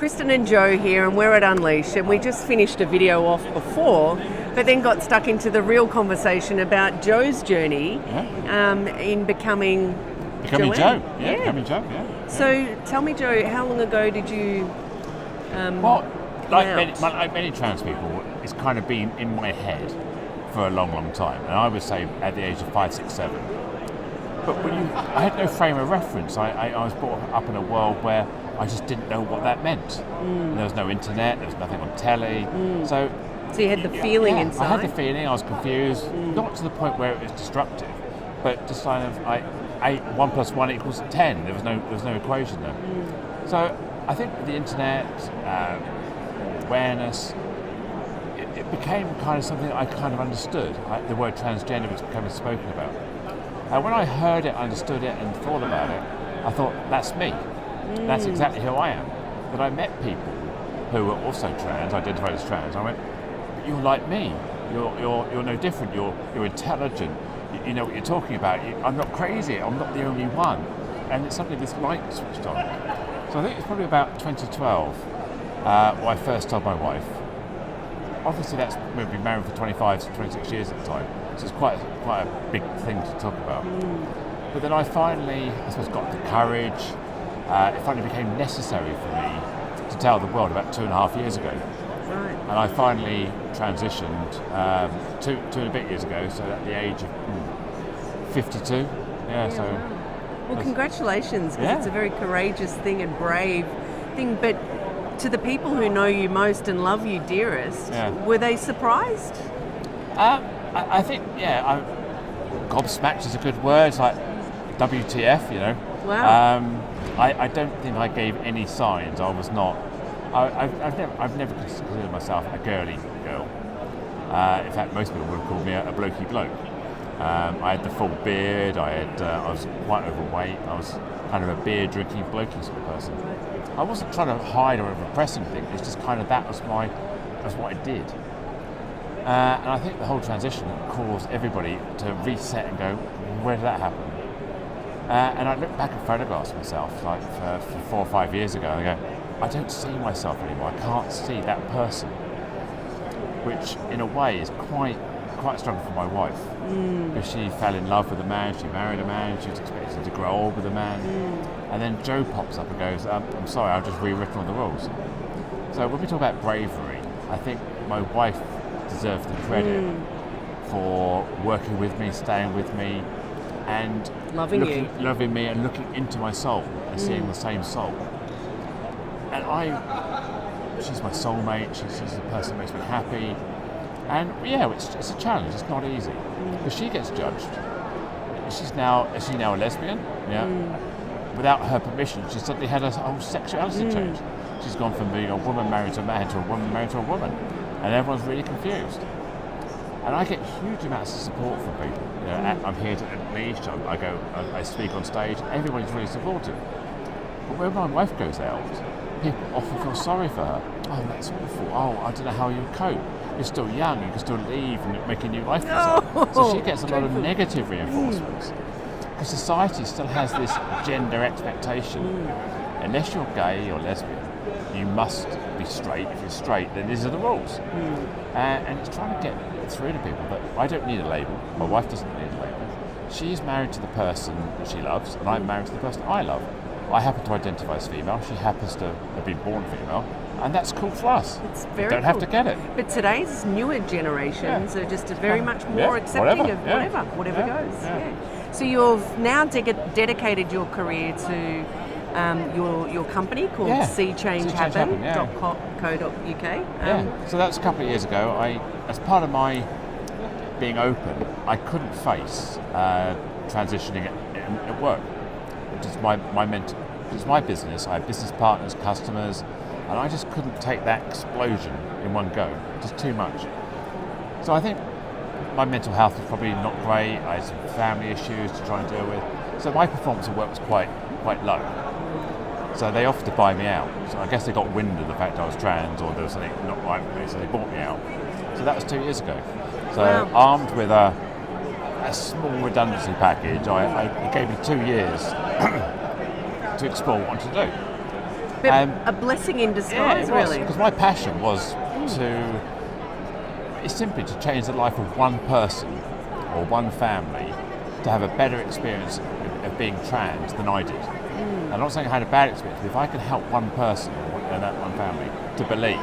Kristen and Joe here, and we're at Unleash, and we just finished a video off before, but then got stuck into the real conversation about Joe's journey in becoming Joe. Yeah. Becoming Joe, yeah. So tell me, Joe, how long ago did you like many trans people, it's kind of been in my head for a long time, and I would say at the age of 5, 6, 7. But I had no frame of reference. I was brought up in a world where I just didn't know what that meant. There was no internet, there was nothing on telly. So you had the feeling inside? I had the feeling, I was confused, not to the point where it was destructive, but just kind of 1 + 1 = 10. There was no equation there. So I think with the internet, awareness, it became kind of something that I kind of understood. The word transgender was becoming spoken about. When I heard it, understood it, and thought about it, I thought, that's me. That's exactly who I am. But I met people who were also trans, identified as trans. I went, but you're like me. You're no different. You're intelligent. You know what you're talking about. I'm not crazy. I'm not the only one. And it's something this light switched on. So I think it's probably about 2012 when I first told my wife. Obviously, we've been married for 25 to 26 years at the time, so it's quite a big thing to talk about. But then I finally, got the courage. It finally became necessary for me to tell the world about 2.5 years ago. Right. And I finally transitioned 2 and a bit years ago, so at the age of 52. Yeah, so. Well, congratulations, because it's a very courageous thing and brave thing, but to the people who know you most and love you dearest, were they surprised? I think, gobsmacked is a good word. It's like WTF, you know. Wow. I don't think I gave any signs. I was not. I've never considered myself a girly girl. In fact, most people would have called me a blokey bloke. I had the full beard. I was quite overweight. I was kind of a beer drinking blokey sort of person. I wasn't trying to hide or repress anything. It's just kind of that's what I did. And I think the whole transition caused everybody to reset and go, where did that happen? And I look back at photographs of myself like for 4 or 5 years ago, and I go, I don't see myself anymore. I can't see that person, which in a way is quite a struggle for my wife, because she fell in love with a man, she married a man, she was expected to grow old with a man, and then Joe pops up and goes, I'm sorry, I've just rewritten all the rules. So when we talk about bravery, I think my wife deserves the credit for working with me, staying with me, and loving me and looking into my soul and seeing the same soul. And she's my soulmate, she's the person that makes me happy. And it's a challenge, it's not easy. Because she gets judged. Is she now a lesbian? Yeah. Without her permission, she suddenly had her whole sexuality changed. She's gone from being a woman married to a man to a woman married to a woman. And everyone's really confused. And I get huge amounts of support from people. You know, I'm here to Unleash, I speak on stage, everybody's really supportive. But when my wife goes out, people often feel sorry for her. Oh, that's awful. Oh, I don't know how you cope. You're still young, you can still leave and make a new life for yourself. So she gets a lot of negative reinforcements. Because society still has this gender expectation. Unless you're gay or lesbian, you must be straight. If you're straight, then these are the rules. And it's trying to get through to people that I don't need a label. My wife doesn't need a label. She's married to the person that she loves, and I'm married to the person I love. I happen to identify as female. She happens to have been born female. And that's cool for us. It's very don't have to get it. But today's newer generations are just very much more accepting of whatever goes. Yeah. So you've now dedicated your career to your company called seechangehappen.co.uk. So that's a couple of years ago. As part of my being open, I couldn't face transitioning at work. It's it's my business. I have business partners, customers, and I just couldn't take that explosion in one go. Just too much. So I think my mental health was probably not great. I had some family issues to try and deal with. So my performance at work was quite low. So they offered to buy me out. So I guess they got wind of the fact I was trans, or there was something not right with me, so they bought me out. So that was 2 years ago. So armed with a small redundancy package, it gave me 2 years to explore what I wanted to do. But a blessing in disguise, really. Because my passion was it's simply to change the life of one person or one family to have a better experience of being trans than I did. I'm not saying I had a bad experience, but if I could help one person and that one family to believe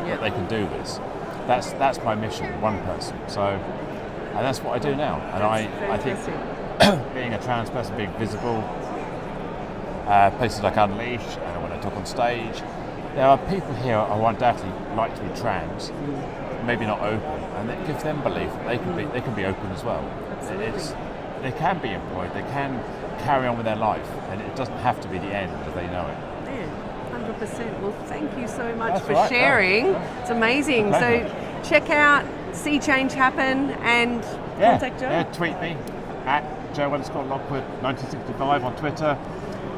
that they can do this, that's my mission, one person. So, and that's what I do now. And I think being a trans person, being visible, places like Unleash, and when I talk on stage, there are people here who undoubtedly like to be trans, maybe not open, and it gives them belief that they can be open as well. They can be employed, they can carry on with their life, and it doesn't have to be the end if they know it. Yeah, 100%. Well, thank you so much for sharing. It's amazing. So check out See Change Happen and contact Joe. Yeah, tweet me at Joanne_Lockwood 1965 on Twitter.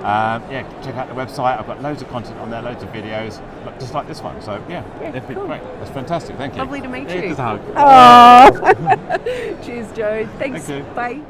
Check out the website. I've got loads of content on there, loads of videos, just like this one. So they've been great. That's fantastic. Thank you. Lovely to meet you. Just a hug. Oh. Cheers, Joe. Thanks. Thank you. Bye.